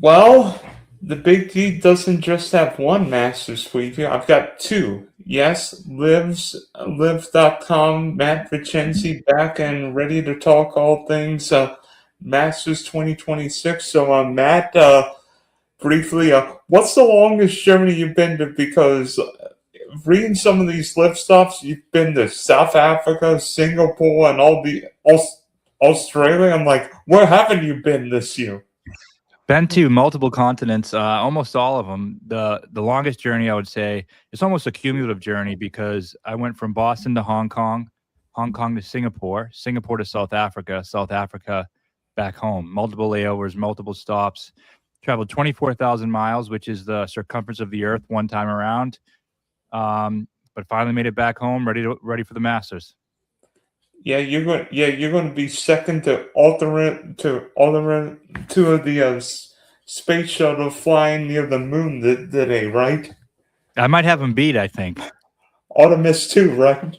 Well, the Big D doesn't just have one Masters preview. I've got two. Yes, Live.com, Matt Vincenzi back and ready to talk all things Masters 2026. So, Matt, briefly, what's the longest journey you've been to? Because reading some of these Live stops, you've been to South Africa, Singapore, and Australia. I'm like, where haven't you been this year? Been to multiple continents, almost all of them. The longest journey, I would say, it's almost a cumulative journey because I went from Boston to Hong Kong, Hong Kong to Singapore, Singapore to South Africa, South Africa back home. Multiple layovers, multiple stops. Traveled 24,000 miles, which is the circumference of the Earth one time around. But finally made it back home, ready for the Masters. Yeah, you're going to be second to Aldrin two of the space shuttle flying near the moon today, right? I might have him beat, I think. Artemis 2, right?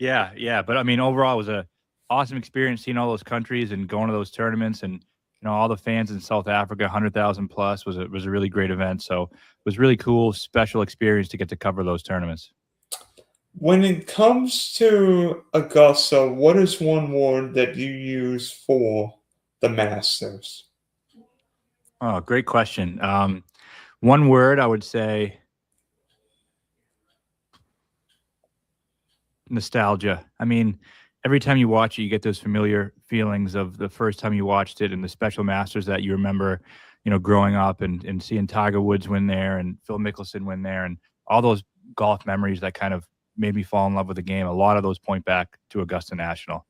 Yeah. But I mean, overall, it was a awesome experience seeing all those countries and going to those tournaments, and all the fans in South Africa, 100,000 plus was a really great event. So it was really cool, special experience to get to cover those tournaments. When it comes to Augusta, what is one word that you use for the Masters? Oh, great question. One word I would say nostalgia. I mean, every time you watch it, you get those familiar feelings of the first time you watched it and the special Masters that you remember, growing up and seeing Tiger Woods win there and Phil Mickelson win there and all those golf memories that kind of made me fall in love with the game. A lot of those point back to Augusta National.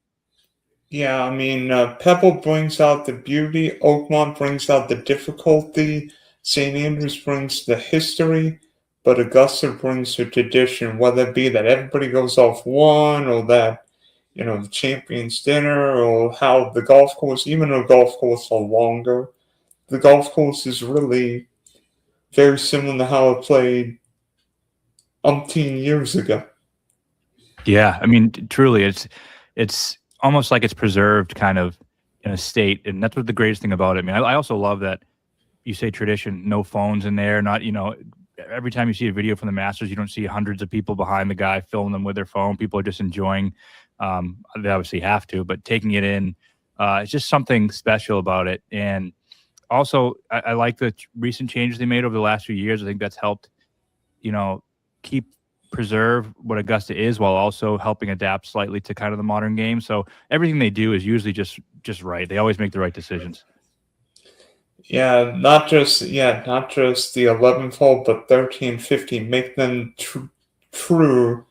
Yeah, I mean, Pebble brings out the beauty, Oakmont brings out the difficulty, St. Andrews brings the history, but Augusta brings the tradition, whether it be that everybody goes off one or that, the champions dinner or how the golf course, even though golf courses are longer, the golf course is really very similar to how it played umpteen years ago. Yeah, I mean, truly, it's almost like it's preserved kind of in a state, and that's what the greatest thing about it. I mean, I also love that you say tradition, no phones in there, not, every time you see a video from the Masters, you don't see hundreds of people behind the guy filming them with their phone. People are just enjoying. They obviously have to, but taking it in, it's just something special about it. And also, I like the recent changes they made over the last few years. I think that's helped, preserve what Augusta is while also helping adapt slightly to kind of the modern game. So everything they do is usually just right. They always make the right decisions. Yeah, not just the 11th hole, but 13, 15. Make them true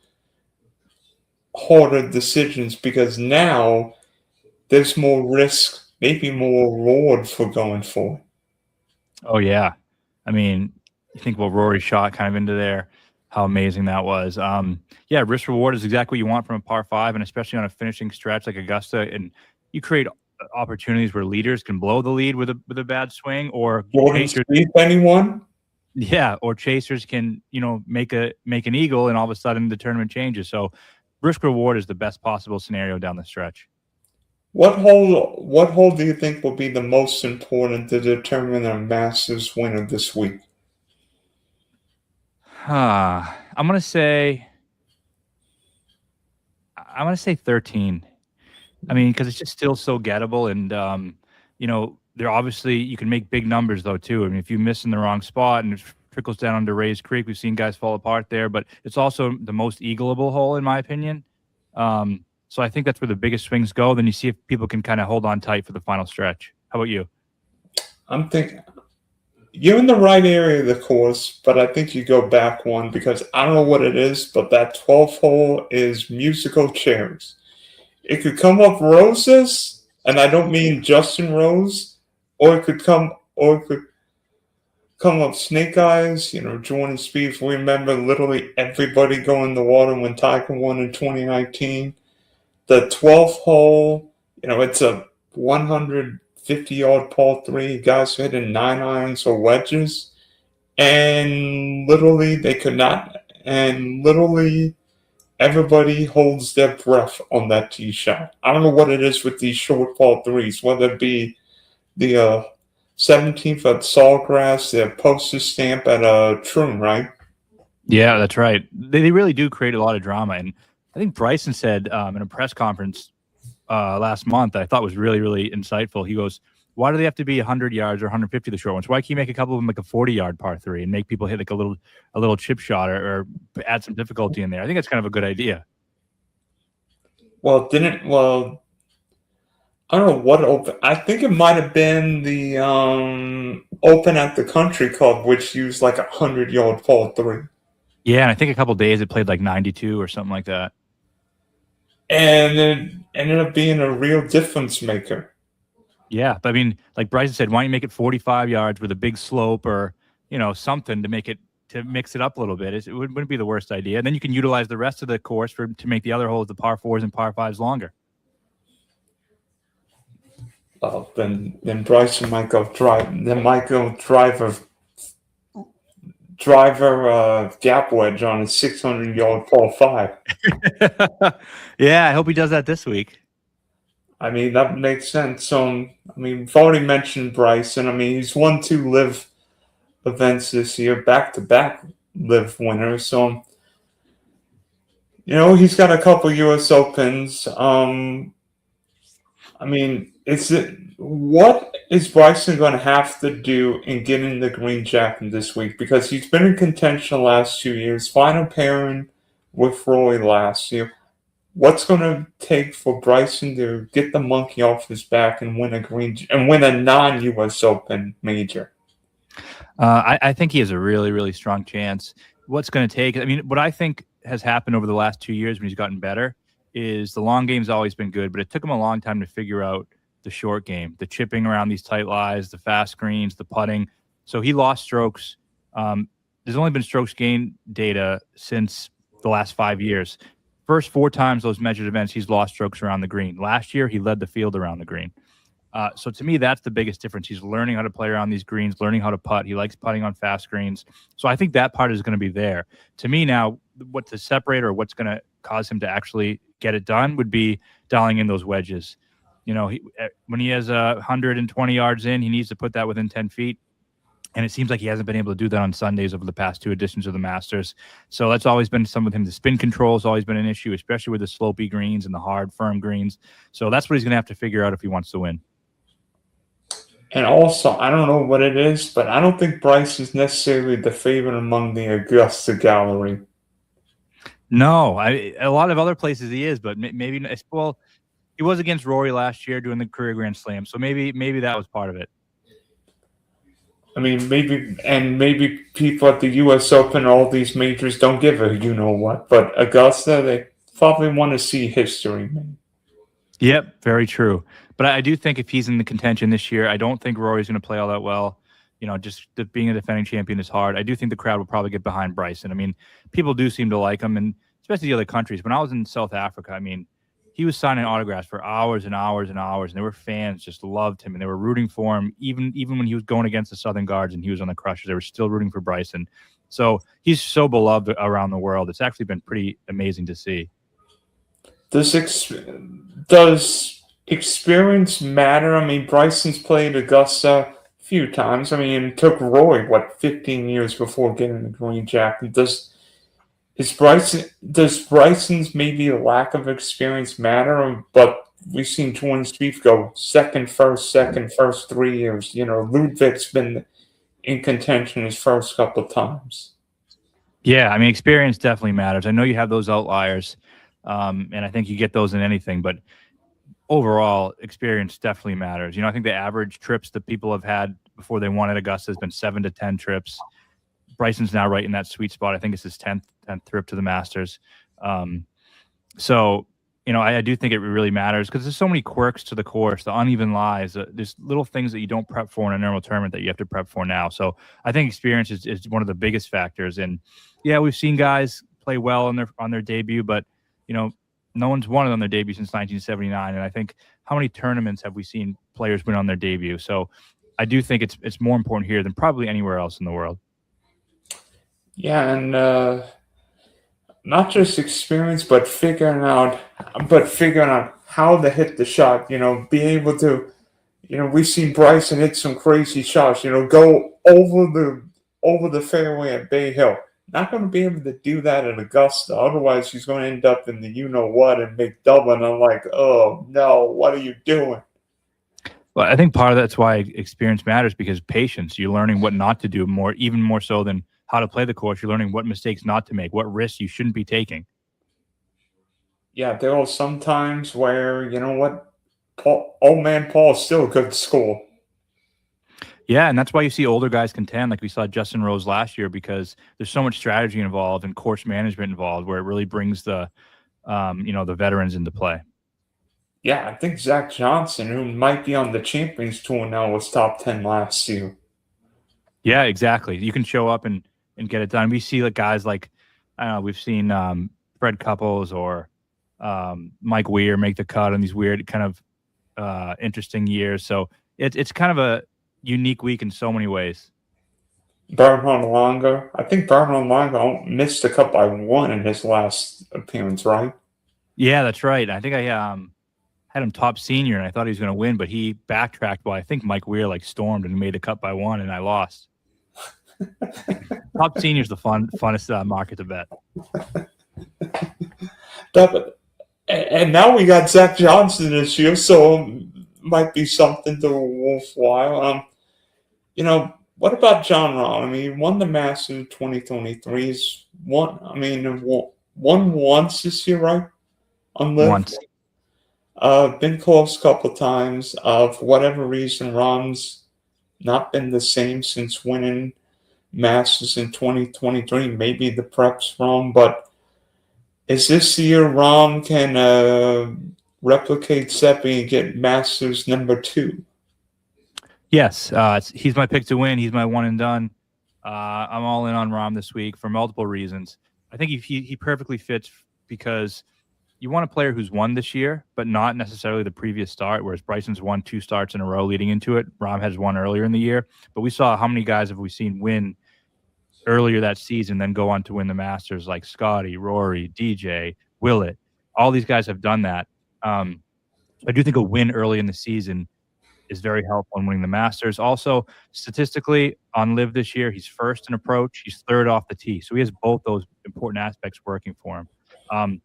harder decisions because now there's more risk, maybe more reward for going for it. Oh yeah, I mean, you think about Rory's shot kind of into there, how amazing that was. Yeah, risk reward is exactly what you want from a par five, and especially on a finishing stretch like Augusta, and you create opportunities where leaders can blow the lead with a bad swing, or chasers, anyone? Yeah, or chasers can make an eagle, and all of a sudden the tournament changes. So risk reward is the best possible scenario down the stretch. What hole do you think will be the most important to determine a Masters winner this week? I'm gonna say 13. I mean, because it's just still so gettable, and they're obviously, you can make big numbers though too. I mean, if you miss in the wrong spot and it trickles down under Rays Creek, we've seen guys fall apart there. But it's also the most eagleable hole in my opinion. So I think that's where the biggest swings go. Then you see if people can kind of hold on tight for the final stretch. How about you? I'm thinking you're in the right area of the course, but I think you go back one because I don't know what it is, but that 12th hole is musical chairs. It could come up roses, and I don't mean Justin Rose, or it could come up snake eyes, Jordan Spieth. We remember literally everybody going in the water when Tiger won in 2019. The 12th hole, it's a 150-yard par 3. Guys hitting 9 irons or wedges. And literally they could not. And literally everybody holds their breath on that tee shot. I don't know what it is with these short par 3s, whether it be the 17th at Sawgrass, the poster stamp at Troon, right? Yeah, that's right. They really do create a lot of drama. And I think Bryson said in a press conference last month, I thought was really, really insightful. He goes, why do they have to be 100 yards or 150 the short ones? Why can't you make a couple of them like a 40-yard par three and make people hit like a little chip shot or add some difficulty in there? I think that's kind of a good idea. Well, I don't know what open. I think it might have been the Open at the Country Club, which used like 100-yard par three. Yeah, and I think a couple days it played like 92 or something like that. And it ended up being a real difference maker. Yeah, but I mean, like Bryson said, why don't you make it 45 yards with a big slope or something to mix it up a little bit? It wouldn't be the worst idea. And then you can utilize the rest of the course to make the other holes, the par fours and par fives, longer. Well, then Bryson might go driver gap wedge on a 600-yard par five. Yeah, I hope he does that this week. I mean, that makes sense. So, I mean, we've already mentioned Bryson. I mean, he's won 2 LIV events this year, back-to-back LIV winners. So, he's got a couple U.S. Opens. I mean, what is Bryson going to have to do in getting the green jacket this week? Because he's been in contention the last 2 years, final pairing with Roy last year. What's going to take for Bryson to get the monkey off his back and win a non-U.S. Open major? I think he has a really, really strong chance. What's going to take? I mean, what I think has happened over the last 2 years when he's gotten better is the long game's always been good, but it took him a long time to figure out the short game, the chipping around these tight lies, the fast greens, the putting. So he lost strokes. There's only been strokes gain data since the last 5 years. First 4 times those measured events, he's lost strokes around the green. Last year, he led the field around the green. So to me, that's the biggest difference. He's learning how to play around these greens, learning how to putt. He likes putting on fast greens. So I think that part is going to be there. To me now, what to separate or what's going to cause him to actually get it done would be dialing in those wedges. When he has 120 yards in, he needs to put that within 10 feet. And it seems like he hasn't been able to do that on Sundays over the past 2 editions of the Masters. So that's always been some with him. The spin control has always been an issue, especially with the slopey greens and the hard, firm greens. So that's what he's going to have to figure out if he wants to win. And also, I don't know what it is, but I don't think Bryce is necessarily the favorite among the Augusta gallery. No, a lot of other places he is, but maybe he was against Rory last year doing the career Grand Slam, so maybe that was part of it. I mean, maybe people at the U.S. Open, all these majors don't give a what, but Augusta, they probably want to see history. Yep, very true. But I do think if he's in the contention this year, I don't think Rory's going to play all that well. Just being a defending champion is hard. I do think the crowd will probably get behind Bryson. I mean, people do seem to like him, and especially the other countries. When I was in South Africa, I mean, he was signing autographs for hours and hours and hours, and there were fans just loved him, and they were rooting for him. Even when he was going against the Southern Guards and he was on the Crushers, they were still rooting for Bryson. So he's so beloved around the world. It's actually been pretty amazing to see. Does experience matter? I mean, Bryson's played Augusta a few times. I mean, it took Roy, 15 years before getting the green jacket. Does Bryson's maybe lack of experience matter? But we've seen Jordan Spieth go second, first 3 years. Ludwig's been in contention his first couple of times. Yeah, I mean, experience definitely matters. I know you have those outliers, and I think you get those in anything, but overall, experience definitely matters. I think the average trips that people have had before they won at Augusta has been 7 to 10 trips. Bryson's now right in that sweet spot. I think it's his 10th trip to the Masters. So, I do think it really matters because there's so many quirks to the course, the uneven lies. There's little things that you don't prep for in a normal tournament that you have to prep for now. So I think experience is one of the biggest factors. And yeah, we've seen guys play well on their debut, but no one's won it on their debut since 1979. And I think how many tournaments have we seen players win on their debut? So I do think it's more important here than probably anywhere else in the world. Yeah, and not just experience, but figuring out how to hit the shot. Be able to, We've seen Bryson hit some crazy shots. Go over the fairway at Bay Hill. Not going to be able to do that at Augusta. Otherwise, he's going to end up in the you-know-what and make double. And I'm like, oh, no, what are you doing? Well, I think part of that's why experience matters, because patience. You're learning what not to do even more so than how to play the course. You're learning what mistakes not to make, what risks you shouldn't be taking. Yeah, there are some times where, old man Paul is still a good score. Yeah, and that's why you see older guys contend, like we saw Justin Rose last year, because there's so much strategy involved and course management involved, where it really brings the veterans into play. Yeah, I think Zach Johnson, who might be on the Champions Tour now, was top 10 last year. Yeah, exactly. You can show up and get it done. We see guys like, I don't know, we've seen Fred Couples or Mike Weir make the cut on these weird kind of interesting years. So it's kind of a unique week in so many ways. Bernhard Langer. I think Bernhard Langer missed the cut by one in his last appearance, right? Yeah, that's right. I think I had him top senior, and I thought he was going to win, but he backtracked while I think Mike Weir stormed and made the cut by one, and I lost. Top senior is the funnest market to bet. And now we got Zach Johnson this year, so might be something to worthwhile. What about John Rahm? He won the Masters 2023. He's won once this year, right? On LIV. Once. Been close a couple times. For whatever reason, Rahm's not been the same since winning Masters in 2023. Maybe the prep's wrong, but is this the year Rahm can replicate Seppi and get Masters number 2? Yes, he's my pick to win. He's my one and done. I'm all in on Rahm this week for multiple reasons. I think he perfectly fits, because you want a player who's won this year, but not necessarily the previous start, whereas Bryson's won 2 starts in a row leading into it. Rahm has won earlier in the year. But we saw how many guys have we seen win earlier that season, then go on to win the Masters, like Scotty, Rory, DJ, Willett. All these guys have done that. I do think a win early in the season is very helpful in winning the Masters. Also, statistically, on LIV this year, he's first in approach. He's third off the tee. So he has both those important aspects working for him.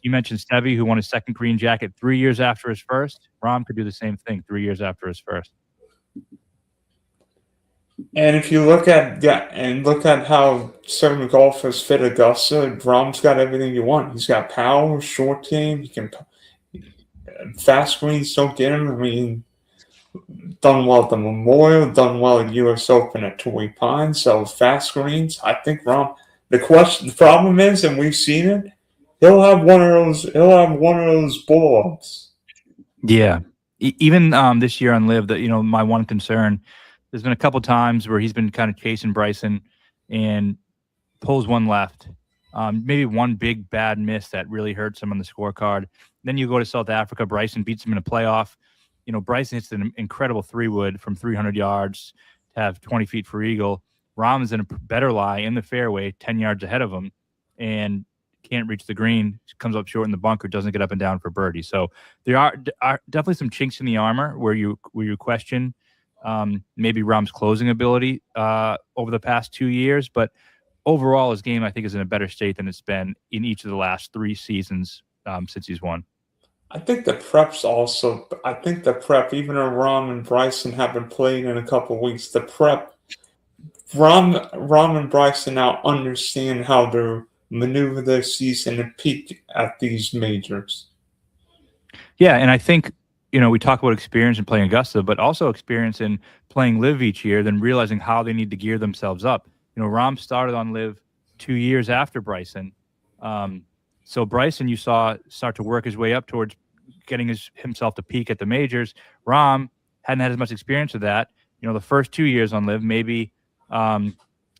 You mentioned Stevie, who won his second green jacket 3 years after his first. Rahm could do the same thing 3 years after his first. And if you look at how certain golfers fit Augusta, Rahm's got everything you want. He's got power, short game. He can fast greens don't get him. Done well at the Memorial, done well at U.S. Open at Torrey Pines. So fast greens, I think Rahm. The problem is, and we've seen it, he'll have one of those boards. Yeah, even this year on LIV, my one concern. There's been a couple times where he's been kind of chasing Bryson and pulls one left. Maybe one big bad miss that really hurts him on the scorecard. Then you go to South Africa. Bryson beats him in a playoff. Bryson hits an incredible 3-wood from 300 yards to have 20 feet for eagle. Rahm is in a better lie in the fairway, 10 yards ahead of him, and can't reach the green. Comes up short in the bunker, doesn't get up and down for birdie. So there are definitely some chinks in the armor where you question maybe Rahm's closing ability over the past 2 years, but overall his game, I think, is in a better state than it's been in each of the last 3 seasons since he's won. I think the prep, even though Rahm and Bryson haven't played in a couple of weeks, the prep, Rahm and Bryson now understand how to maneuver their season and peak at these majors. Yeah, and I think, we talk about experience in playing Augusta, but also experience in playing LIV each year, then realizing how they need to gear themselves up. Rahm started on LIV 2 years after Bryson. So Bryson, you saw start to work his way up towards getting himself to peak at the majors. Rahm hadn't had as much experience with that. The first 2 years on LIV, maybe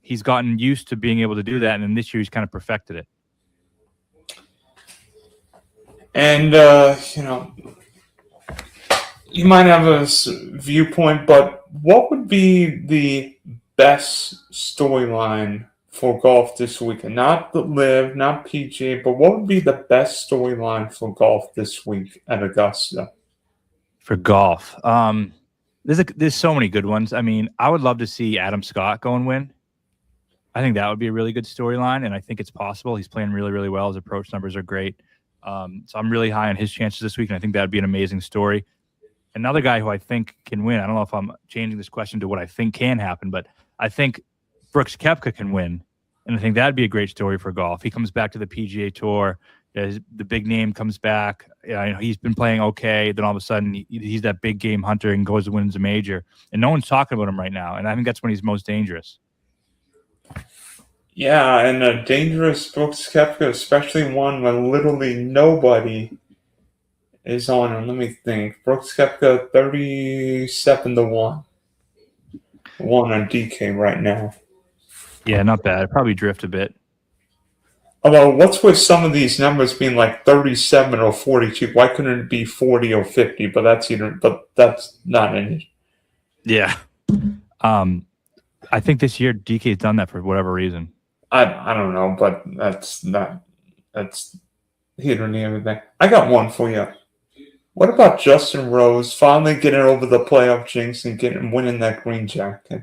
he's gotten used to being able to do that, and then this year he's kind of perfected it. And, you might have a viewpoint, but what would be the best storyline for golf this weekend? Not the LIV, not PGA, but what would be the best storyline for golf this week at Augusta? For golf. There's so many good ones. I mean, I would love to see Adam Scott go and win. I think that would be a really good storyline, and I think it's possible. He's playing really, really well. His approach numbers are great. So I'm really high on his chances this week, and I think that would be an amazing story. Another guy who I think can win, I don't know if I'm changing this question to what I think can happen, but I think Brooks Koepka can win, and I think that'd be a great story for golf. He comes back to the PGA Tour. The big name comes back. He's been playing okay. Then all of a sudden, he's that big game hunter and goes and wins a major. And no one's talking about him right now, and I think that's when he's most dangerous. Yeah, and a dangerous Brooks Koepka, especially one when literally nobody is on him. Let me think. Brooks Koepka 37-1. One on DK right now. Yeah, not bad. Probably drift a bit. Although, what's with some of these numbers being like 37 or 42? Why couldn't it be 40 or 50? But that's not any. Yeah. I think this year DK's done that for whatever reason. I don't know, but that's hit or near everything. I got one for you. What about Justin Rose finally getting over the playoff jinx and winning that green jacket?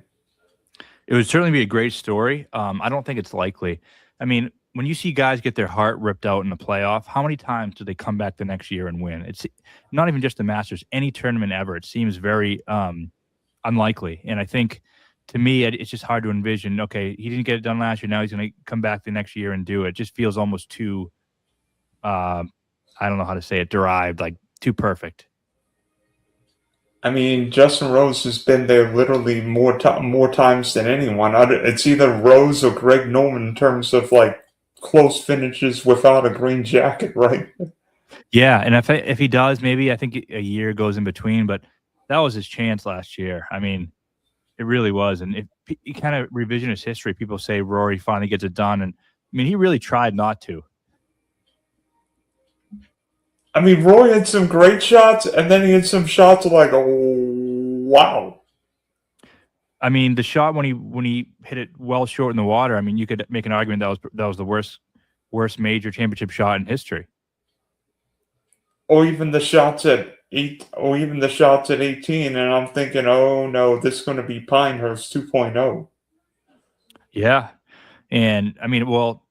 It would certainly be a great story. I don't think it's likely. I mean, when you see guys get their heart ripped out in the playoff, how many times do they come back the next year and win? It's not even just the Masters, any tournament ever. It seems very unlikely. And I think, to me, it's just hard to envision, okay, he didn't get it done last year. Now he's going to come back the next year and do it. It just feels almost too, I don't know how to say it, derived, like too perfect. I mean, Justin Rose has been there literally more times than anyone. It's either Rose or Greg Norman in terms of like close finishes without a green jacket, right? Yeah, and if he does, maybe I think a year goes in between, but that was his chance last year. I mean, it really was. And if you kind of revisionist history, people say Rory finally gets it done, and I mean, he really tried not to. I mean, Roy had some great shots, and then he had some shots like, oh, wow. I mean, the shot when he hit it well short in the water, I mean, you could make an argument that was the worst major championship shot in history. Or even the shots at 18, and I'm thinking, oh no, this is going to be Pinehurst 2.0. Yeah, and I mean, well,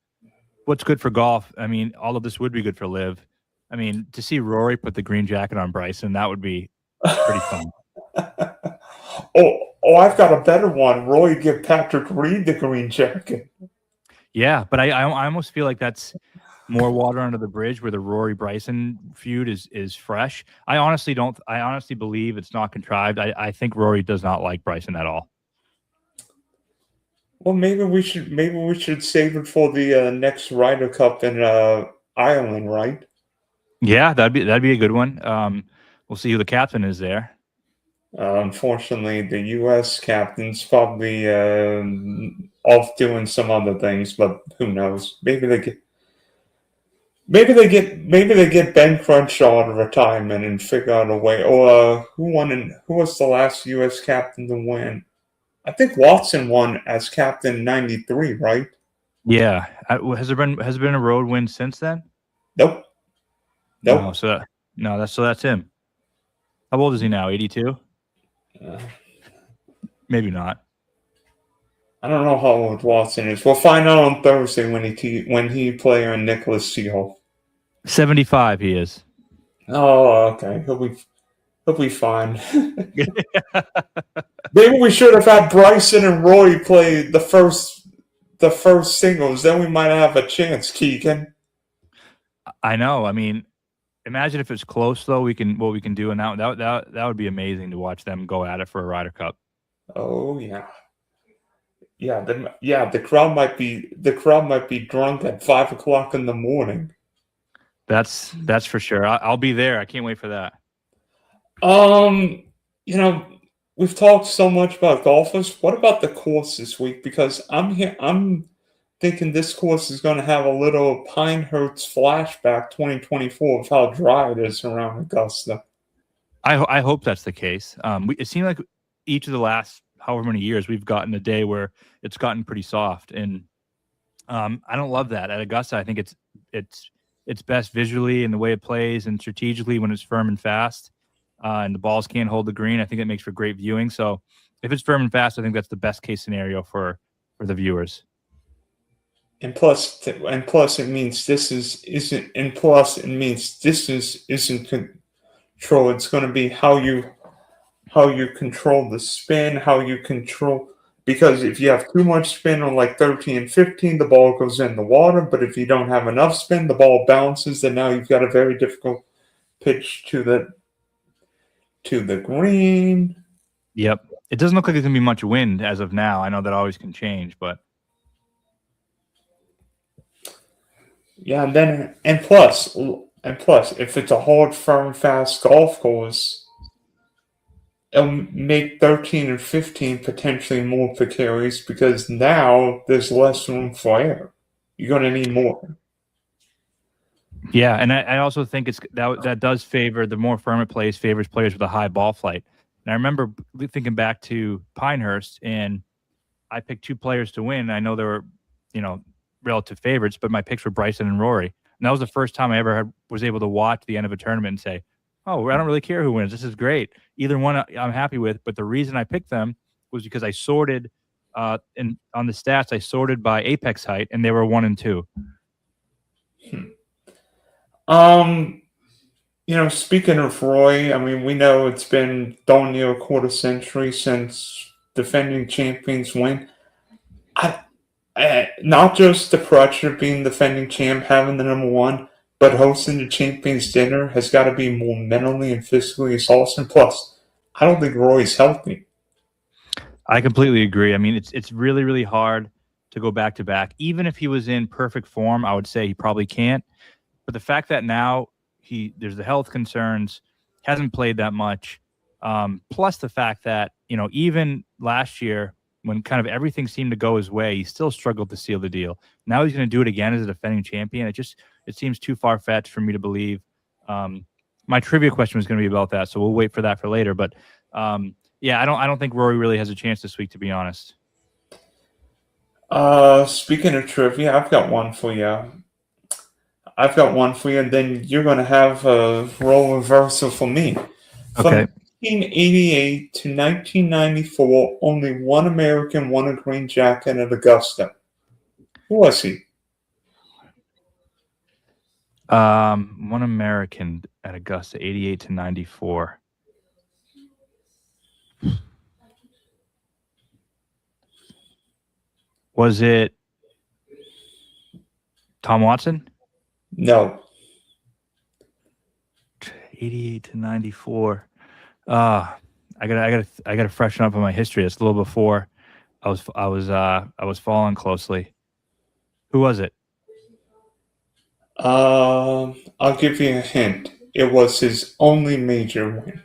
what's good for golf? I mean, all of this would be good for LIV. I mean, to see Rory put the green jacket on Bryson, that would be pretty fun. Oh, I've got a better one. Roy give Patrick Reed the green jacket. Yeah, but I almost feel like that's more water under the bridge where the Rory Bryson feud is fresh. I honestly believe it's not contrived. I think Rory does not like Bryson at all. Well, maybe we should save it for the next Ryder Cup in Ireland, right? Yeah, that'd be a good one. We'll see who the captain is there. Unfortunately, the U.S. captain's probably off doing some other things, but who knows? Maybe they get Ben Crenshaw out of retirement and figure out a way. Or who was the last U.S. captain to win? I think Watson won as captain in '93, right? Yeah. Has there been a road win since then? Nope. No, that's him. How old is he now? 82? Maybe not. I don't know how old Watson is. We'll find out on Thursday when he play on Nicholas Seahawk. 75 he is. Oh, okay. He'll be fine. Maybe we should have had Bryson and Roy play the first singles. Then we might have a chance, Keegan. I know. I mean, imagine if it's close though. What we can do, and that would be amazing to watch them go at it for a Ryder Cup. Oh yeah. The crowd might be drunk at 5 o'clock in the morning. That's for sure. I'll be there. I can't wait for that. We've talked so much about golfers. What about the course this week? Because I'm thinking this course is going to have a little Pinehurst flashback 2024 of how dry it is around Augusta. I hope that's the case. It seemed like each of the last however many years we've gotten a day where it's gotten pretty soft, and I don't love that. At Augusta, I think it's best visually and the way it plays and strategically when it's firm and fast. and the balls can't hold the green. I think that makes for great viewing. So if it's firm and fast, I think that's the best case scenario for the viewers. And plus, it means isn't control. It's going to be how you control the spin, how you control. Because if you have too much spin on like 13 and 15, the ball goes in the water. But if you don't have enough spin, the ball bounces. And now you've got a very difficult pitch to the green. Yep. It doesn't look like there's going to be much wind as of now. I know that always can change, but. Yeah, and plus, if it's a hard, firm, fast golf course, it'll make 13 and 15 potentially more precarious because now there's less room for error. You're going to need more. Yeah, and I also think that does favor the more firm it plays, favors players with a high ball flight. And I remember thinking back to Pinehurst, and I picked 2 players to win. I know there were, relative favorites, but my picks were Bryson and Rory. And that was the first time I ever was able to watch the end of a tournament and say, oh, I don't really care who wins. This is great. Either one I'm happy with. But the reason I picked them was because I sorted, on the stats, I sorted by apex height, and they were 1 and 2. Speaking of Roy, I mean, we know it's been darn near a quarter century since defending champions win. Not just the pressure of being defending champ, having the number 1, but hosting the champions dinner has got to be more mentally and physically exhausting. Plus, I don't think Roy's healthy. I completely agree. I mean, it's really, really hard to go back to back. Even if he was in perfect form, I would say he probably can't. But the fact that now there's the health concerns, hasn't played that much, plus the fact that even last year, when kind of everything seemed to go his way, he still struggled to seal the deal. Now he's going to do it again as a defending champion. It seems too far-fetched for me to believe. My trivia question was going to be about that, so we'll wait for that for later. But yeah, I don't think Rory really has a chance this week, to be honest. Speaking of trivia, I've got one for you. And then you're going to have a role reversal for me. Okay. From 1988 to 1994, only one American won a green jacket at Augusta. Who was he? One American at Augusta, 88 to 94. Was it Tom Watson? No. 88 to 94. I gotta freshen up on my history. It's a little before I was following closely. Who was it? I'll give you a hint. It was his only major win.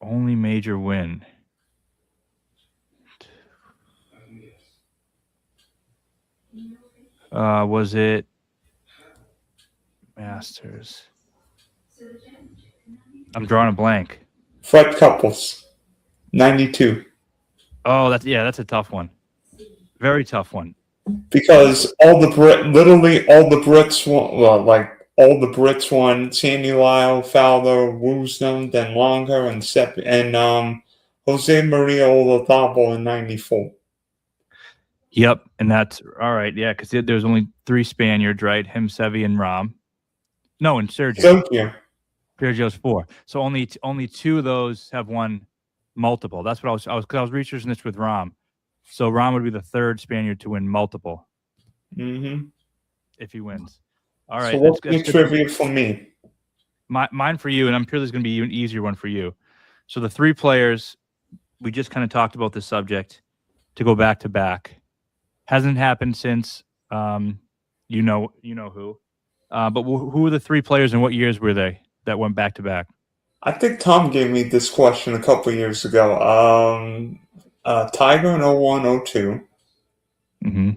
Only major win. Was it Masters? I'm drawing a blank. Fred Couples, 92. Oh, that's a tough one. Very tough one. Because all the Brits won. Well, like all the Brits won. Sandy Lyle, Fowler, Woosnam, then Longer, and Jose Maria Olazabal in 94. Yep, and that's all right. Yeah, because there's only 3 Spaniards, right? Him, Seve, and Rahm. No, and Sergio. Sergio's 4. So only 2 of those have won multiple. That's what I was researching this with Rahm. So Rahm would be the 3rd Spaniard to win multiple. Mm-hmm. If he wins. All right. So what's your trivia for me? Mine for you, and I'm sure there's going to be an easier one for you. So the 3 players, we just kind of talked about the subject, to go back to back. Hasn't happened since, you know who. But who were the 3 players and what years were they that went back to back? I think Tom gave me this question a couple years ago. Tiger in 01-02. Mm-hmm.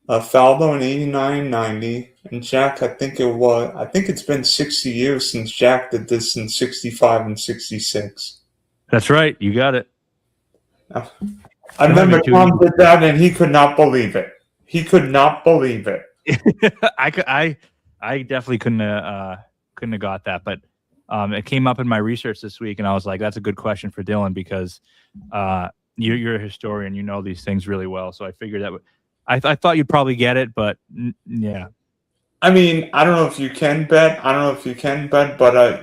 Faldo in 89-90. And Jack, I think it's been 60 years since Jack did this in 65 and 66. That's right. You got it. I remember Tom did that, and he could not believe it. I definitely couldn't have got that, but It came up in my research this week, and I was like, that's a good question for Dylan because you're a historian. You know these things really well. So I figured that I thought you'd probably get it, but yeah. I mean, I don't know if you can bet. I don't know if you can bet, but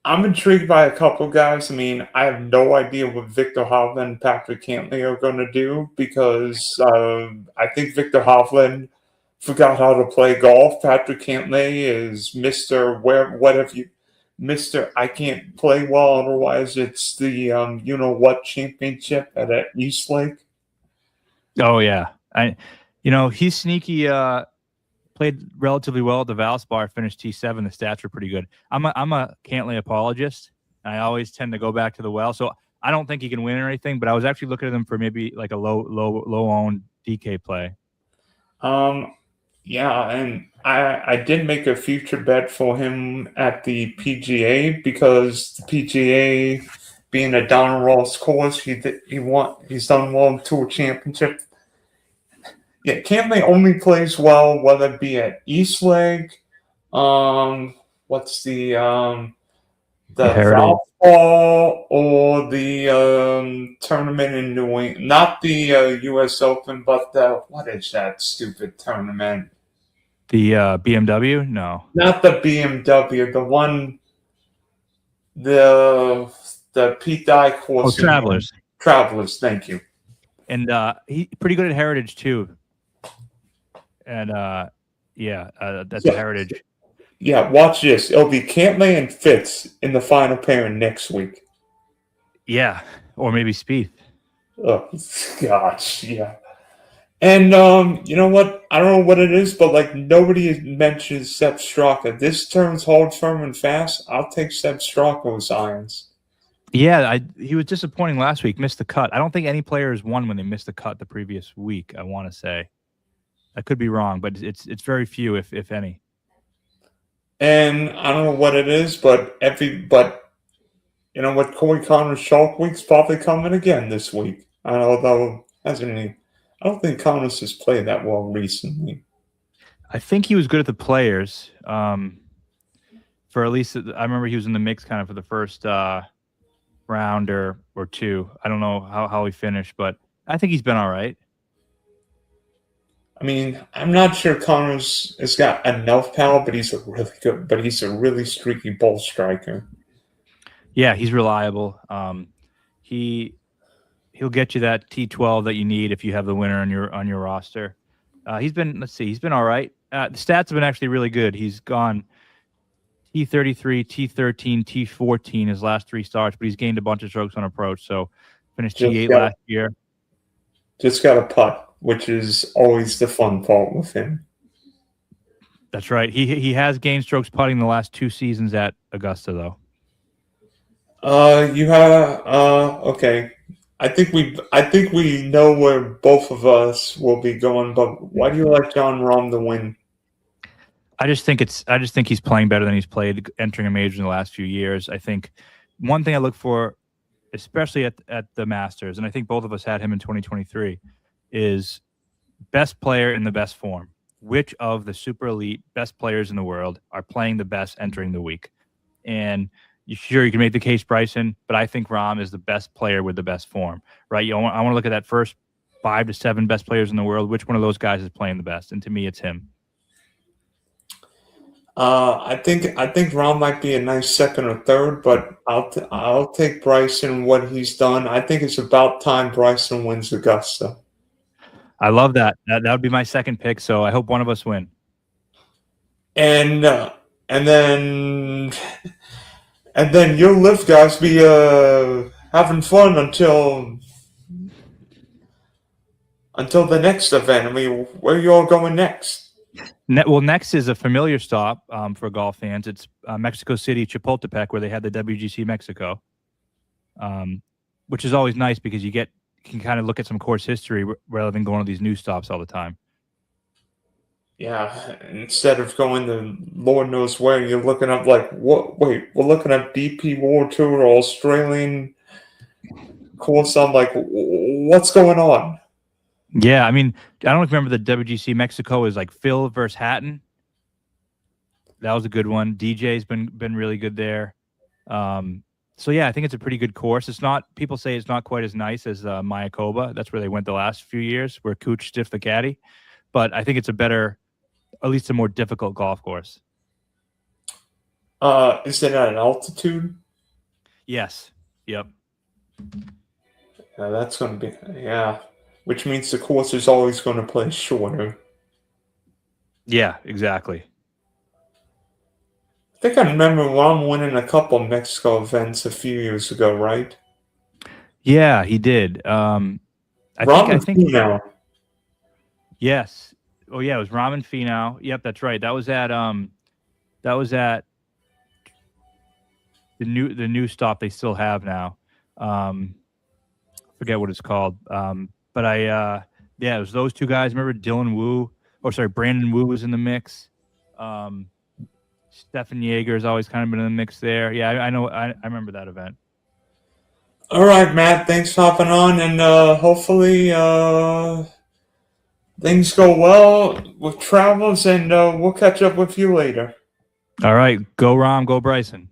I'm intrigued by a couple guys. I mean, I have no idea what Victor Hovland and Patrick Cantley are going to do because I think Victor Hovland forgot how to play golf. Patrick Cantley is Mister I can't play well. Otherwise, it's the what championship at East Lake. Oh yeah, he's sneaky. Played relatively well at the Valspar, finished T7. The stats were pretty good. I'm a Cantley apologist. I always tend to go back to the well. So I don't think he can win or anything, but I was actually looking at him for maybe like a low owned DK play. Yeah, and I did make a future bet for him at the PGA because the PGA being a Donald Ross course, he's done well in Tour Championship. Yeah, Cantley only plays well, whether it be at East Lake, what's the Valspar or the tournament in New England. Not the U.S. Open, but what is that stupid tournament? The BMW? No. Not the BMW. The one, the Pete Dye course. Oh, Travelers. Travelers, thank you. And he's pretty good at Heritage, too. And, that's Heritage. Yeah, watch this. It'll be Cantley and Fitz in the final pairing next week. Yeah, or maybe Spieth. Oh, gosh, yeah. And you know what? I don't know what it is, but like nobody mentions Sepp Straka. This turns hard, firm, and fast. I'll take Sepp Straka's irons. Yeah, he was disappointing last week. Missed the cut. I don't think any players won when they missed the cut the previous week. I want to say, I could be wrong, but it's very few, if any. And I don't know what it is, but you know what? Corey Connor's Shark Week's probably coming again this week. Although I don't think Connors has played that well recently. I think he was good at the players. For at least, I remember he was in the mix kind of for the first round or two. I don't know how he finished, but I think he's been all right. I mean, I'm not sure Connors has got enough power, but he's a really streaky ball striker. Yeah, he's reliable. He'll get you that T12 that you need if you have the winner on your roster. He's been all right. The stats have been actually really good. He's gone T33, T13, T14 his last three starts, but he's gained a bunch of strokes on approach. So finished T8 last year. Just got a putt, which is always the fun part with him. That's right. He has gained strokes putting the last two seasons at Augusta, though. Okay. I think we know where both of us will be going, but why do you like Jon Rahm to win? I just think he's playing better than he's played entering a major in the last few years. I think one thing I look for, especially at the Masters, and I think both of us had him in 2023, is best player in the best form. Which of the super elite best players in the world are playing the best entering the week? And you can make the case Bryson, but I think Rahm is the best player with the best form, right? I want to look at that first 5 to 7 best players in the world. Which one of those guys is playing the best? And to me, it's him. I think Rahm might be a nice second or third, but I'll take Bryson what he's done. I think it's about time Bryson wins Augusta. I love that. That would be my second pick. So I hope one of us win. And then your LIV guys be having fun until the next event. I mean, where are you all going next? Well, next is a familiar stop for golf fans. It's Mexico City, Chapultepec, where they had the WGC Mexico, which is always nice because you can kind of look at some course history rather than going to these new stops all the time. Yeah, instead of going to Lord knows where, you're looking up like, what? Wait, we're looking at DP World Tour or Australian course. I'm like, what's going on? Yeah, I mean, I don't remember the WGC Mexico is like Phil versus Hatton. That was a good one. DJ's been really good there. So yeah, I think it's a pretty good course. It's not. People say it's not quite as nice as Mayakoba. That's where they went the last few years, where Cooch stiffed the caddy. But I think it's a better, at least a more difficult golf course. Is it at altitude? Yes. Yep. Yeah, that's going to be, yeah. Which means the course is always going to play shorter. Yeah. Exactly. I think I remember Ron winning a couple Mexico events a few years ago, right? Yeah, he did. I Ron think. now. Yes. Oh yeah, it was Ramen Finau. Yep, that's right. That was at the new stop they still have now. Forget what it's called. But yeah, it was those two guys. Remember Dylan Wu? Oh, sorry, Brandon Wu was in the mix. Stefan Jaeger's always kind of been in the mix there. Yeah, I know. I remember that event. All right, Matt. Thanks for hopping on, and hopefully things go well with travels, and we'll catch up with you later. All right, go Rom, go Bryson.